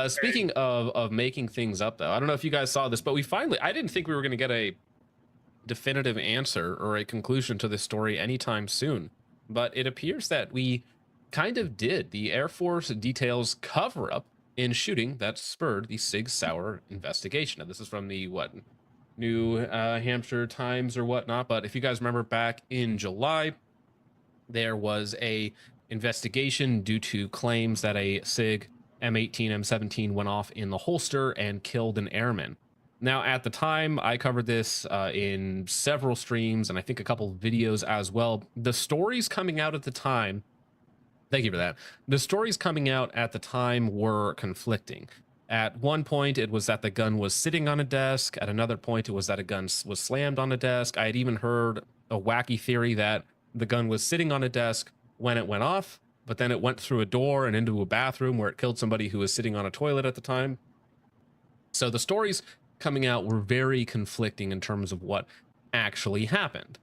Speaking of making things up, though, I don't know if you guys saw this, but I didn't think we were going to get a definitive answer or a conclusion to this story anytime soon, but it appears that we kind of did. The Air Force details cover up in shooting that spurred the Sig Sauer investigation. Now, this is from the New Hampshire Times or whatnot, but if you guys remember back in July, there was a investigation due to claims that a Sig M18, M17 went off in the holster and killed an airman. Now, at the time, I covered this in several streams and I think a couple videos as well. The stories coming out at the time, thank you for that. The stories coming out at the time were conflicting. At one point, it was that the gun was sitting on a desk. At another point, it was that a gun was slammed on a desk. I had even heard a wacky theory that the gun was sitting on a desk when it went off, but then it went through a door and into a bathroom where it killed somebody who was sitting on a toilet at the time. So the stories coming out were very conflicting in terms of what actually happened.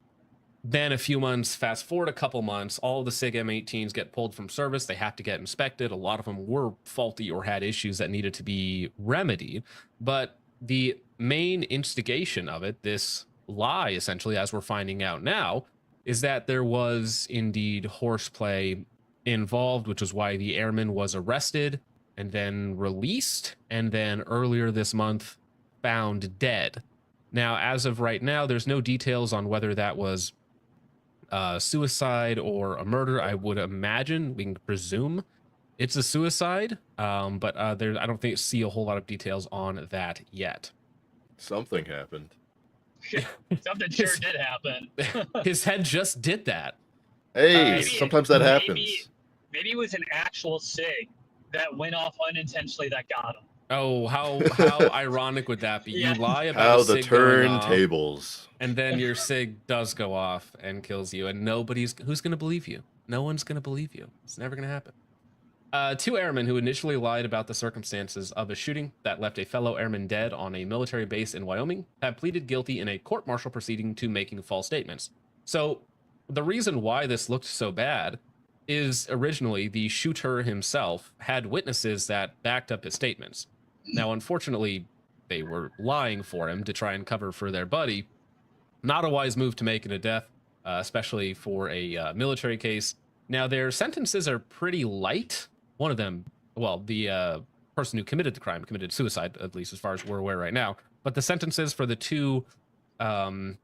Then a few months, fast forward a couple months, all the SIG M18s get pulled from service. They have to get inspected. A lot of them were faulty or had issues that needed to be remedied. But the main instigation of it, this lie, essentially, as we're finding out now, is that there was indeed horseplay involved, which is why the airman was arrested and then released, and then earlier this month found dead. Now, as of right now, there's no details on whether that was suicide or a murder. I would imagine, we can presume it's a suicide, but I don't see a whole lot of details on that yet. Something happened. Something sure did happen. His head just did that. Hey, sometimes that happens. Maybe it was an actual SIG that went off unintentionally that got him. Oh, how ironic would that be? Yeah. You lie about How a the SIG going off, turntables. and then your SIG does go off and kills you, and who's going to believe you? No one's going to believe you. It's never going to happen. Two airmen who initially lied about the circumstances of a shooting that left a fellow airman dead on a military base in Wyoming have pleaded guilty in a court-martial proceeding to making false statements. So the reason why this looked so bad is originally the shooter himself had witnesses that backed up his statements. Now, unfortunately, they were lying for him to try and cover for their buddy. Not a wise move to make in a death, especially for a military case. Now, their sentences are pretty light. One of them, well, the person who committed the crime committed suicide, at least as far as we're aware right now. But the sentences for the two, what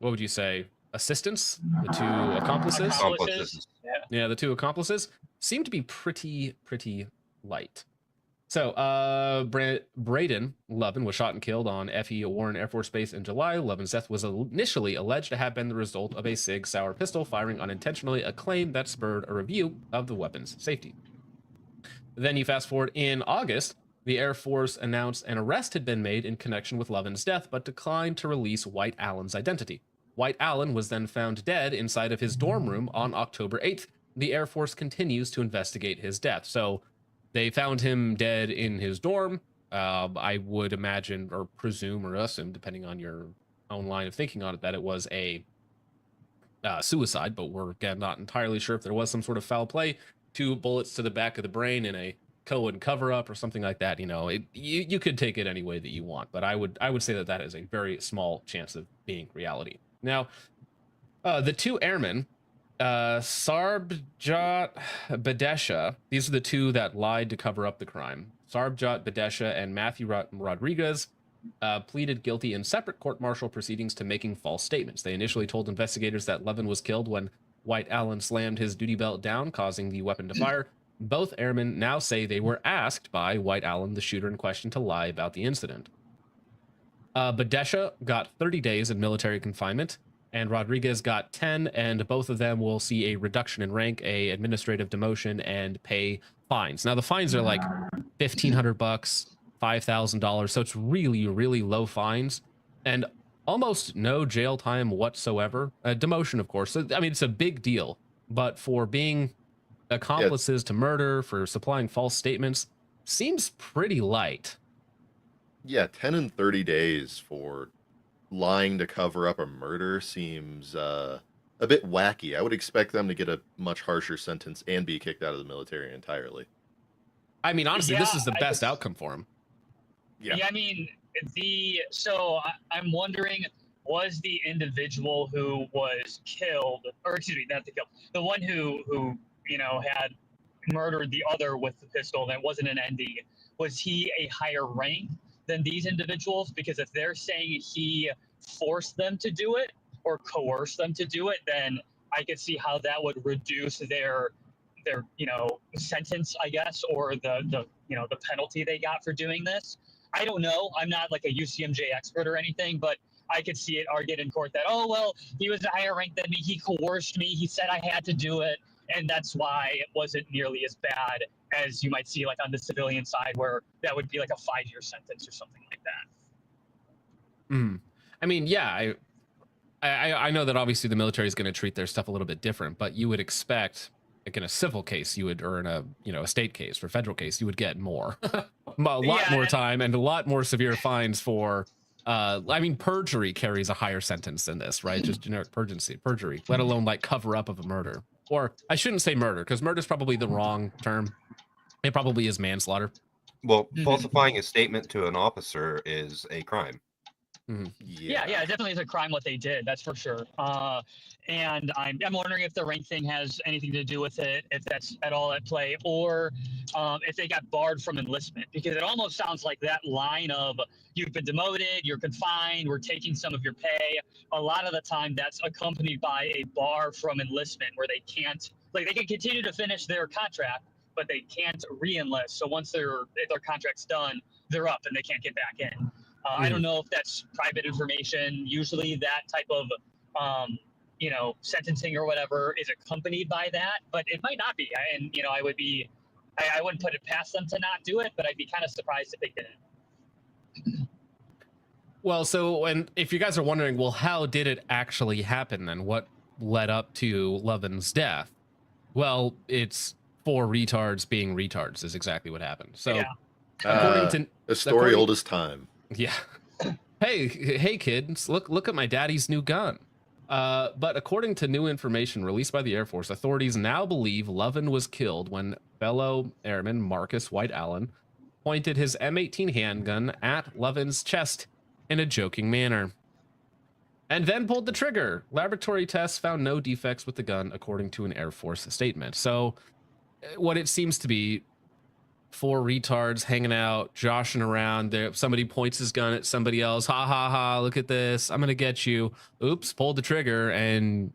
would you say, assistants? The two accomplices? Yeah, the two accomplices seem to be pretty light. So, Braden Lovin was shot and killed on F.E. Warren Air Force Base in July. Lovin's death was initially alleged to have been the result of a Sig Sauer pistol firing unintentionally, a claim that spurred a review of the weapon's safety. Then you fast forward in August, the Air Force announced an arrest had been made in connection with Lovin's death, but declined to release White Allen's identity. White Allen was then found dead inside of his dorm room on October 8th. The Air Force continues to investigate his death. So they found him dead in his dorm. I would imagine or presume or assume, depending on your own line of thinking on it, that it was a suicide, but we're again not entirely sure if there was some sort of foul play. 2 bullets to the back of the brain in a Cohen cover-up or something like that. You know, you could take it any way that you want, but I would say that is a very small chance of being reality. Now, the two airmen, Sarbjot Badesha, these are the two that lied to cover up the crime. Sarbjot Badesha and Matthew Rodriguez pleaded guilty in separate court-martial proceedings to making false statements. They initially told investigators that Levin was killed when White Allen slammed his duty belt down, causing the weapon to fire. Both airmen now say they were asked by White Allen, the shooter in question, to lie about the incident. Badesha got 30 days in military confinement, and Rodriguez got 10, and both of them will see a reduction in rank, a administrative demotion, and pay fines. Now, the fines are like $1,500, $5,000, so it's really, really low fines, and almost no jail time whatsoever. Demotion, of course. I mean, it's a big deal, but for being accomplices to murder, for supplying false statements, seems pretty light. Yeah, 10 and 30 days for lying to cover up a murder seems a bit wacky. I would expect them to get a much harsher sentence and be kicked out of the military entirely. I mean, honestly, this Yeah, is the I best could- outcome for him. Yeah. I mean, I'm wondering, was the individual who was killed, or excuse me, not the kill, the one who had murdered the other with the pistol that wasn't an ND, was he a higher rank than these individuals? Because if they're saying he forced them to do it or coerced them to do it, then I could see how that would reduce their sentence, I guess, or the penalty they got for doing this. I don't know. I'm not like a UCMJ expert or anything, but I could see it argued in court that, oh, well, he was a higher rank than me. He coerced me. He said I had to do it. And that's why it wasn't nearly as bad as you might see like on the civilian side, where that would be like a 5-year sentence or something like that. I mean, yeah, I know that obviously the military is going to treat their stuff a little bit different, but you would expect, like in a civil case, or in a state case, for federal case, you would get more, a lot more time and a lot more severe fines for. I mean, perjury carries a higher sentence than this, right? Just generic perjury, let alone like cover up of a murder. Or I shouldn't say murder, because murder is probably the wrong term. It probably is manslaughter. Well, falsifying a statement to an officer is a crime. Yeah, it definitely is a crime what they did. That's for sure. And I'm wondering if the rank thing has anything to do with it, if that's at all at play, or if they got barred from enlistment, because it almost sounds like that line of you've been demoted, you're confined, we're taking some of your pay. A lot of the time that's accompanied by a bar from enlistment where they can't, like they can continue to finish their contract, but they can't re-enlist. So once their contract's done, they're up and they can't get back in. I don't know if that's private information. Usually that type of, sentencing or whatever is accompanied by that, but it might not be. And, I wouldn't put it past them to not do it, but I'd be kind of surprised if they didn't. Well, so, and if you guys are wondering, well, how did it actually happen then? What led up to Lovin's death? Well, it's 4 retards being retards is exactly what happened. So, Yeah. according to a story old as time. Yeah. Hey, kids, look at my daddy's new gun. But according to new information released by the Air Force, authorities now believe Lovin was killed when fellow airman Marcus White Allen pointed his M18 handgun at Lovin's chest in a joking manner, and then pulled the trigger. Laboratory tests found no defects with the gun, according to an Air Force statement. So, what it seems to be, 4 retards hanging out, joshing around. There, somebody points his gun at somebody else. Ha ha ha! Look at this! I'm gonna get you. Oops! Pulled the trigger, and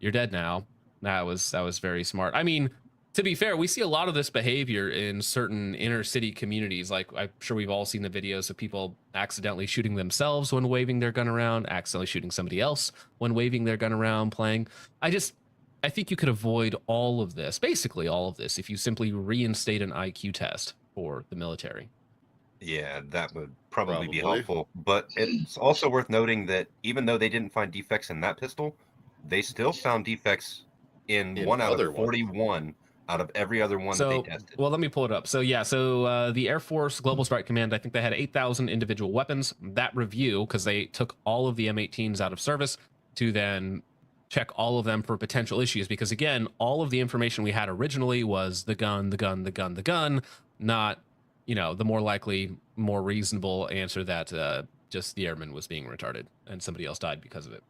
you're dead now. That was very smart. I mean, to be fair, we see a lot of this behavior in certain inner city communities. Like, I'm sure we've all seen the videos of people accidentally shooting themselves when waving their gun around, accidentally shooting somebody else when waving their gun around, playing. I think you could avoid all of this, basically all of this, if you simply reinstate an IQ test for the military. Yeah, that would probably be helpful. But it's also worth noting that even though they didn't find defects in that pistol, they still found defects in 1 out of 41 out of every other one that they tested. Well, let me pull it up. So the Air Force Global Strike Command, I think they had 8,000 individual weapons. That review, because they took all of the M18s out of service to then check all of them for potential issues, because again, all of the information we had originally was the gun, not, the more likely, more reasonable answer that just the airman was being retarded and somebody else died because of it.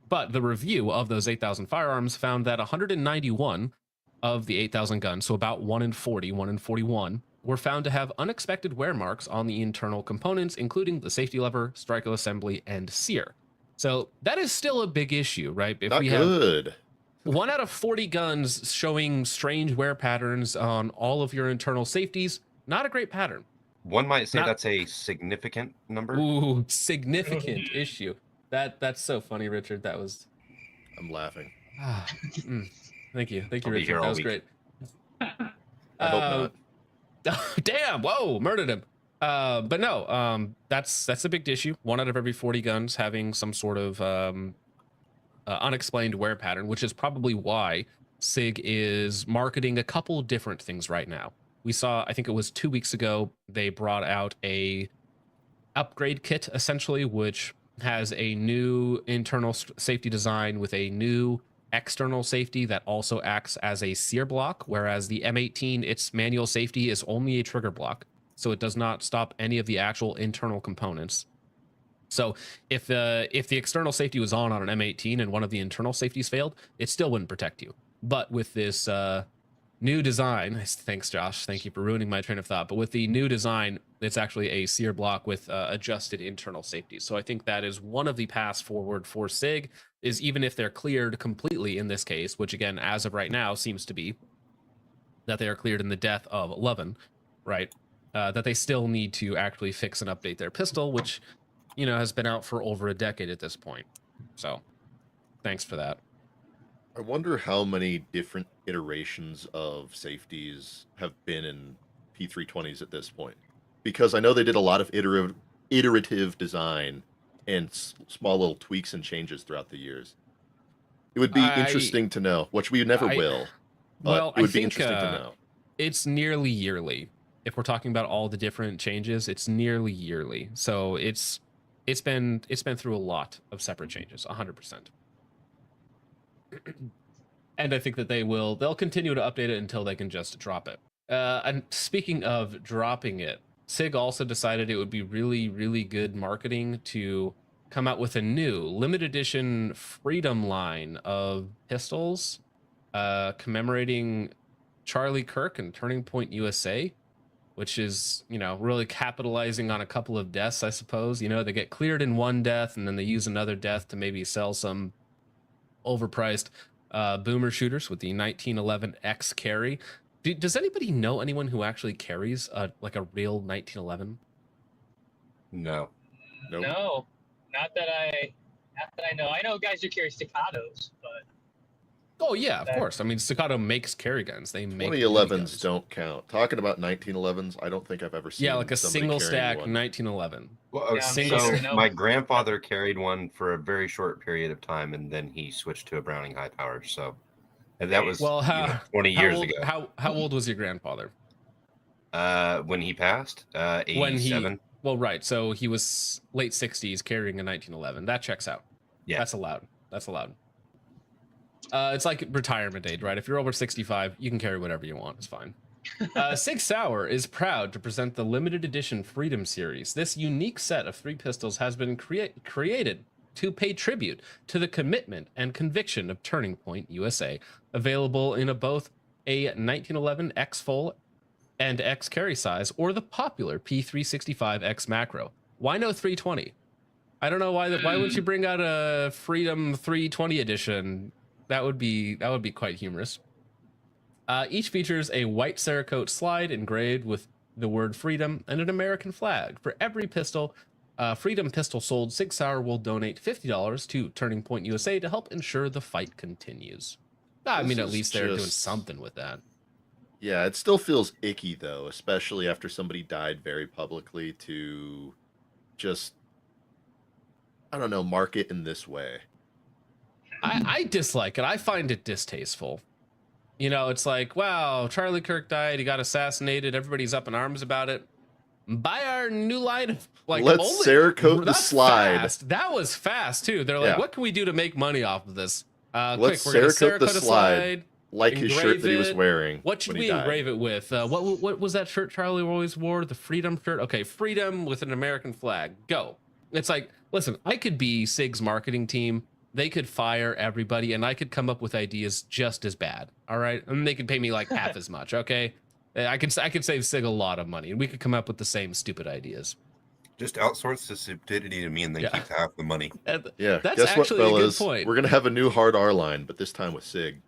But the review of those 8,000 firearms found that 191 of the 8,000 guns, so about 1 in 40, 1 in 41, were found to have unexpected wear marks on the internal components, including the safety lever, striker assembly, and sear. So that is still a big issue, right? If Not we good. have 1 out of 40 guns showing strange wear patterns on all of your internal safeties, not a great pattern. One might say that's a significant number. Ooh, significant issue. That's so funny, Richard. That was. I'm laughing. Thank you, I'll Richard. That was great. I hope not. Damn! Whoa, murdered him. But no, that's a big issue. 1 out of every 40 guns having some sort of unexplained wear pattern, which is probably why Sig is marketing a couple different things right now. We saw, I think it was 2 weeks ago, they brought out a upgrade kit, essentially, which has a new internal safety design with a new external safety that also acts as a sear block, whereas the M18, its manual safety is only a trigger block, so it does not stop any of the actual internal components. So if the external safety was on an M18 and one of the internal safeties failed, it still wouldn't protect you. But with this new design, thanks Josh, thank you for ruining my train of thought, but with the new design, it's actually a sear block with adjusted internal safety. So I think that is one of the paths forward for Sig, is even if they're cleared completely in this case, which again, as of right now, seems to be that they are cleared in the death of 11, right? That they still need to actually fix and update their pistol, which, you know, has been out for over a decade at this point. So thanks for that. I wonder how many different iterations of safeties have been in P320s at this point. Because I know they did a lot of iterative design and small little tweaks and changes throughout the years. It would be interesting to know, which we never will. But it would be interesting to know. It's nearly yearly. If we're talking about all the different changes, it's nearly yearly. So it's been through a lot of separate changes, 100%. And I think that they'll continue to update it until they can just drop it. And speaking of dropping it, Sig also decided it would be really, really good marketing to come out with a new limited edition Freedom line of pistols commemorating Charlie Kirk and Turning Point USA, which is, you know, really capitalizing on a couple of deaths, I suppose. You know, they get cleared in one death and then they use another death to maybe sell some overpriced boomer shooters with the 1911 X carry. Does anybody know anyone who actually carries like a real 1911? No. Nope. No, not that I know. I know guys who carry staccatos, but oh yeah, of course. I mean, Staccato makes carry guns. They make 2011s don't count. Talking about 1911s, I don't think I've ever seen. Yeah, like a single stack one. 1911. Well, Yeah, so my grandfather carried one for a very short period of time, and then he switched to a Browning high power. So and that was 20 years ago. How old was your grandfather? When he passed, 87. Well, right. So he was late 60s carrying a 1911. That checks out. Yeah, that's allowed. That's allowed. It's like retirement age, right? If you're over 65, you can carry whatever you want. It's fine. Sig Sauer is proud to present the limited edition Freedom Series. This unique set of 3 pistols has been created to pay tribute to the commitment and conviction of Turning Point USA, available in both a 1911 X full and X carry size, or the popular P365 X macro. Why no 320? I don't know why wouldn't you bring out a Freedom 320 edition? That would be quite humorous. Each features a white Cerakote slide engraved with the word freedom and an American flag. For every pistol, Freedom pistol sold, Sig Sauer will donate $50 to Turning Point USA to help ensure the fight continues. I mean, at least they're doing something with that. Yeah, it still feels icky, though, especially after somebody died very publicly, to just, I don't know, market in this way. I dislike it. I find it distasteful. You know, it's like, wow, Charlie Kirk died. He got assassinated. Everybody's up in arms about it. Buy our new line. Like, let's Cerakote the slide. Fast. That was fast, too. They're like, what can we do to make money off of this? Let's quick, we're Cerakote the slide. Like his shirt that he was wearing. What should we engrave it with? What was that shirt Charlie always wore? The Freedom shirt? Okay, Freedom with an American flag. Go. It's like, listen, I could be Sig's marketing team. They could fire everybody, and I could come up with ideas just as bad. All right, and they could pay me like half as much. Okay, I could save Sig a lot of money, and we could come up with the same stupid ideas. Just outsource the stupidity to me, and then keep half the money. Yeah, that's guess actually what, fellas? A good point. We're gonna have a new hard R line, but this time with Sig.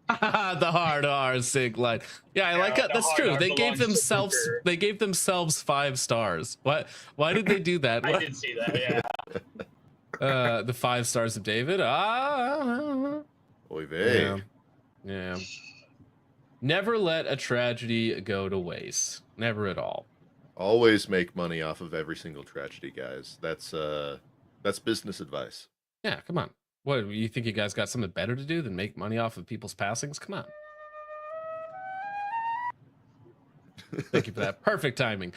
The hard R Sig line. Yeah, I like it. That's true. They gave themselves 5 stars. Why did they do that? I did see that. Yeah. The 5 stars of David. Oy vey. Yeah. Never let a tragedy go to waste. Never at all. Always make money off of every single tragedy, guys. That's business advice. Yeah, come on. What, you think you guys got something better to do than make money off of people's passings? Come on. Thank you for that. Perfect timing.